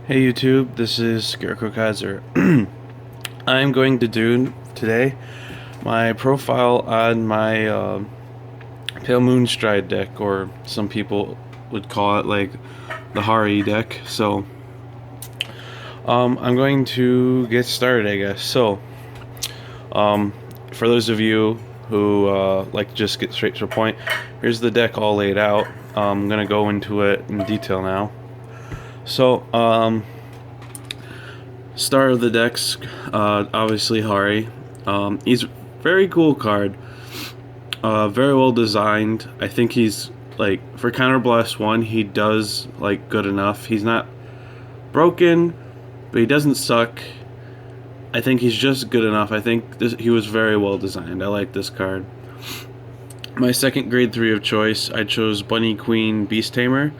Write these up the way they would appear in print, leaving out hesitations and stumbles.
Hey YouTube, this is Scarecrow Kaiser. I'm going to do today my profile on my Pale Moon Stride deck, or some people would call it like the Harri deck. So I'm going to get started, I guess. So for those of you who like to just get straight to the point, here's the deck all laid out. I'm gonna go into it in detail now. So star of the decks, obviously Harri. He's very cool card. Very well designed. I think he's like for Counterblast 1, he does like good enough. He's not broken, but he doesn't suck. I think he's just good enough. I think he was very well designed. I like this card. My second grade 3 of choice, I chose Bunny Queen Beast Tamer.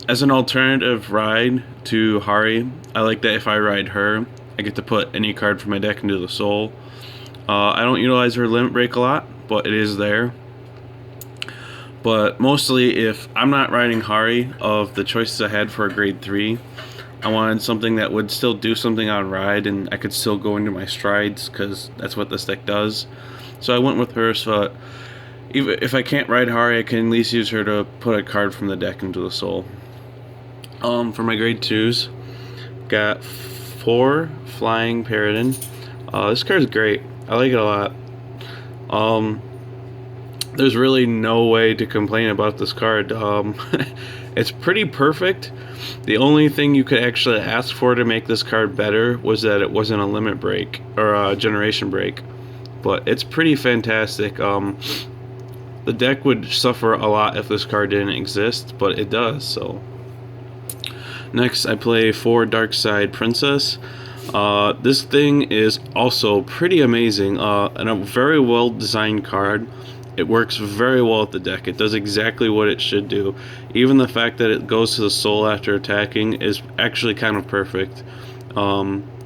As an alternative ride to Harri, I like that if I ride her, I get to put any card from my deck into the soul. I don't utilize her limit break a lot, but it is there. But mostly, if I'm not riding Harri, of the choices I had for a grade 3, I wanted something that would still do something on ride, and I could still go into my strides, because that's what this deck does. So I went with her, so even if I can't ride Harri, I can at least use her to put a card from the deck into the soul. For my grade 2s, got 4 Flying Paradin. This card's great. I like it a lot. There's really no way to complain about this card. It's pretty perfect. The only thing you could actually ask for to make this card better was that it wasn't a limit break or a generation break. But it's pretty fantastic. The deck would suffer a lot if this card didn't exist, but it does. So next, I play 4 Darkside Princess. This thing is also pretty amazing and a very well designed card. It works very well with the deck. It does exactly what it should do. Even the fact that it goes to the soul after attacking is actually kind of perfect.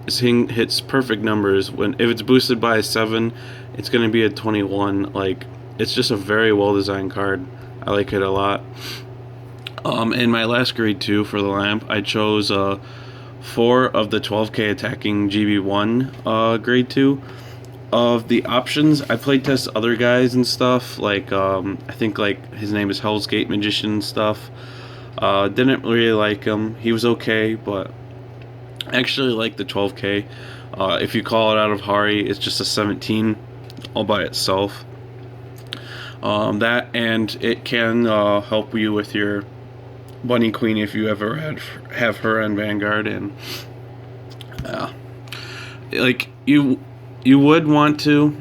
This thing hits perfect numbers. If it's boosted by a 7, it's going to be a 21. Like, it's just a very well designed card. I like it a lot. In my last grade 2 for the lamp, I chose 4 of the 12k attacking GB1 grade 2. Of the options, I played test other guys and stuff, like I think like his name is Hell's Gate Magician and stuff. Didn't really like him. He was okay, but I actually like the 12k. If you call it out of Harri, it's just a 17 all by itself. That, and it can help you with your Bunny Queen if you ever have her on Vanguard, and like you would want to,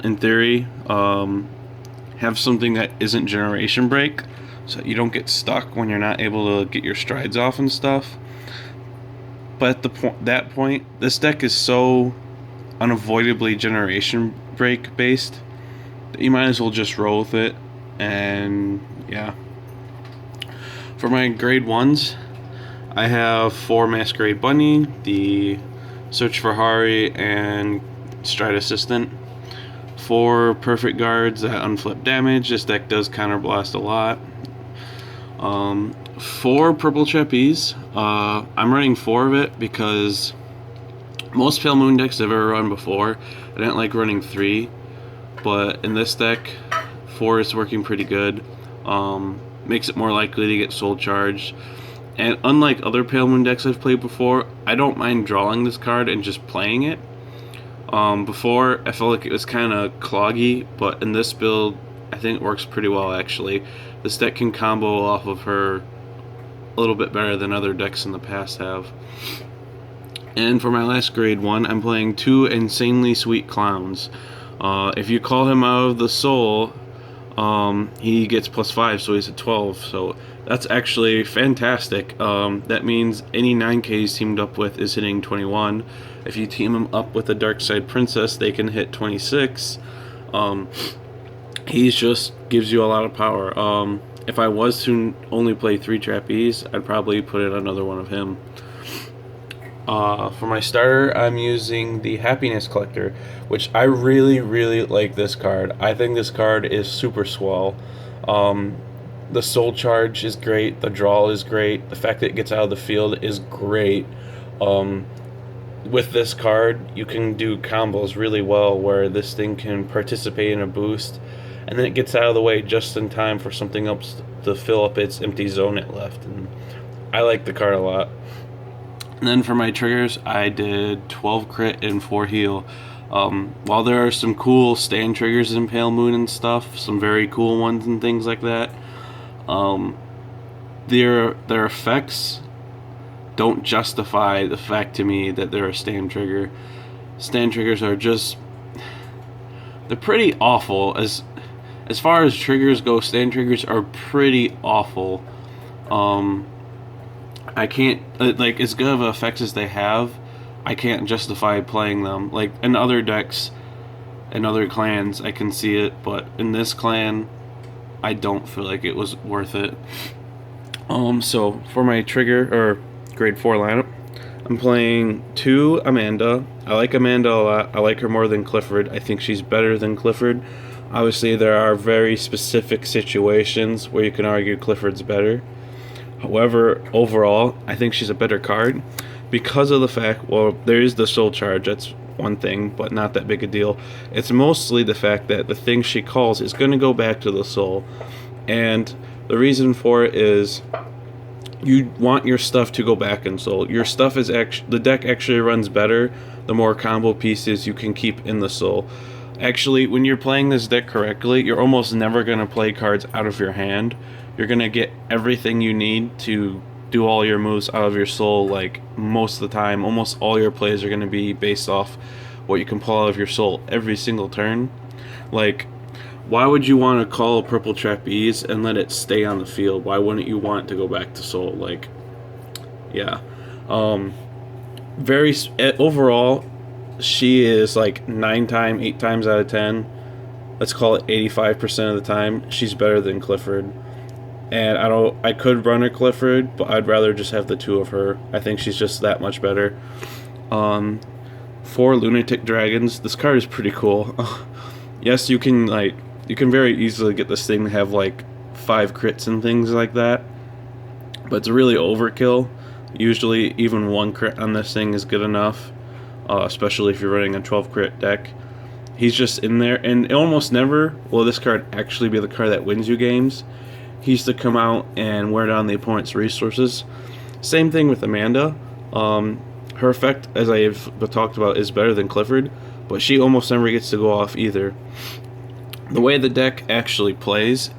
in theory, have something that isn't generation break, so you don't get stuck when you're not able to get your strides off and stuff. But at that point, this deck is so unavoidably generation break based that you might as well just roll with it. And yeah. For my grade 1s, I have 4 Masquerade Bunny, the Search for Harri, and Stride Assistant. 4 Perfect Guards that unflip damage. This deck does counterblast a lot. 4 Purple Trapeze. I'm running 4 of it because most Pale Moon decks I've ever run before, I didn't like running 3. But in this deck, 4 is working pretty good. Makes it more likely to get soul charged. And unlike other Pale Moon decks I've played before, I don't mind drawing this card and just playing it. Before, I felt like it was kind of cloggy, but in this build, I think it works pretty well actually. This deck can combo off of her a little bit better than other decks in the past have. And for my last grade 1, I'm playing 2 Insanely Sweet Clowns. If you call him out of the soul, he gets +5, so he's at 12. So that's actually fantastic. That means any 9k he's teamed up with is hitting 21. If you team him up with a Darkside Princess, they can hit 26. He just gives you a lot of power. If I was to only play 3 Trapeze, I'd probably put it another one of him. For my starter, I'm using the Happiness Collector, which I really, really like this card. I think this card is super swell. The soul charge is great. The draw is great. The fact that it gets out of the field is great. Um, with this card, you can do combos really well where this thing can participate in a boost, and then it gets out of the way just in time for something else to fill up its empty zone it left. And I like the card a lot. And then for my triggers, I did 12 crit and 4 heal. While there are some cool stand triggers in Pale Moon and stuff, some very cool ones and things like that, their effects don't justify the fact to me that they're a stand trigger. Stand triggers are just, they're pretty awful. As far as triggers go, stand triggers are pretty awful. I can't, like, as good of effects as they have, I can't justify playing them. Like, in other decks, in other clans, I can see it, but in this clan, I don't feel like it was worth it. So, for my trigger, or grade 4 lineup, I'm playing 2 Amanda. I like Amanda a lot. I like her more than Clifford. I think she's better than Clifford. Obviously, there are very specific situations where you can argue Clifford's better. However, overall, I think she's a better card because of the fact, well, there is the soul charge, that's one thing, but not that big a deal. It's mostly the fact that the thing she calls is going to go back to the soul. And the reason for it is you want your stuff to go back in soul. Your stuff is actually, the deck actually runs better the more combo pieces you can keep in the soul. Actually, when you're playing this deck correctly, you're almost never going to play cards out of your hand. You're going to get everything you need to do all your moves out of your soul, like, most of the time. Almost all your plays are going to be based off what you can pull out of your soul every single turn. Like, why would you want to call a purple trapeze and let it stay on the field? Why wouldn't you want it to go back to soul? Like, yeah. Overall, she is like 8 times out of 10. Let's call it 85% of the time, she's better than Clifford. And I could run a Clifford, but I'd rather just have the 2 of her. I think she's just that much better. For Lunatic Dragons, this card is pretty cool. Yes, you can very easily get this thing to have like 5 crits and things like that, but it's really overkill. Usually even 1 crit on this thing is good enough, especially if you're running a 12 crit deck. He's just in there, and almost never will this card actually be the card that wins you games. He used to come out and wear down the opponent's resources. Same thing with Amanda. Her effect, as I have talked about, is better than Clifford, but she almost never gets to go off either. The way the deck actually plays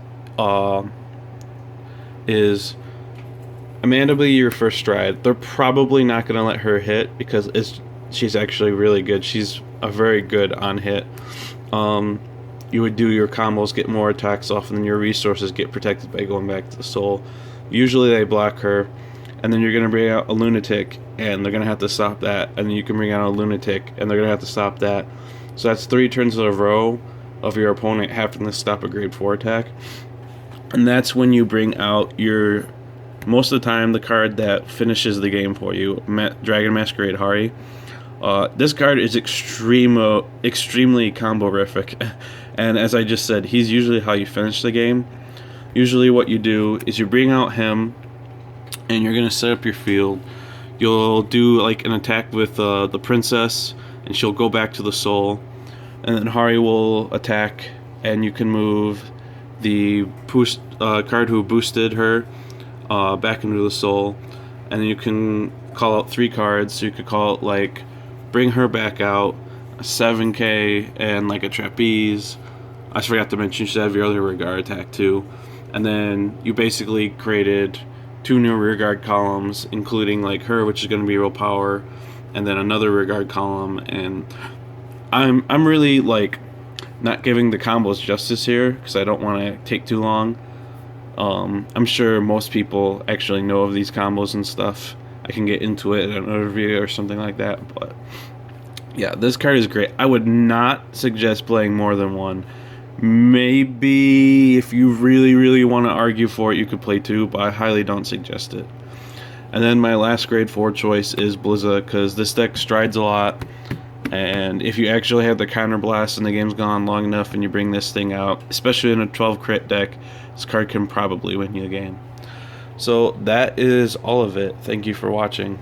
is Amanda will be your first stride. They're probably not going to let her hit because she's actually really good. She's a very good on hit. You would do your combos, get more attacks off, and then your resources get protected by going back to the soul. Usually they block her, and then you're going to bring out a Lunatic, and they're going to have to stop that, and then you can bring out a Lunatic, and they're going to have to stop that. So that's 3 turns in a row of your opponent having to stop a grade 4 attack. And that's when you bring out most of the time, the card that finishes the game for you, Dragon Masquerade Harri. This card is extremely comborific, and as I just said, he's usually how you finish the game. Usually what you do is you bring out him, and you're going to set up your field. You'll do like an attack with the princess, and she'll go back to the soul, and then Harri will attack, and you can move the card who boosted her back into the soul, and then you can call out 3 cards. So you could call it like bring her back out, a 7k, and like a trapeze. I forgot to mention you should have your other rear guard attack too. And then you basically created 2 new rear guard columns, including like her, which is going to be real power, and then another rear guard column. And I'm really like not giving the combos justice here because I don't want to take too long. I'm sure most people actually know of these combos and stuff. I can get into it in another video or something like that, but yeah, this card is great. I would not suggest playing more than 1. Maybe if you really want to argue for it, you could play 2, but I highly don't suggest it. And then my last grade 4 choice is Blizza, because this deck strides a lot. And if you actually have the counterblast and the game's gone long enough and you bring this thing out, especially in a 12 crit deck, this card can probably win you a game. So that is all of it. Thank you for watching.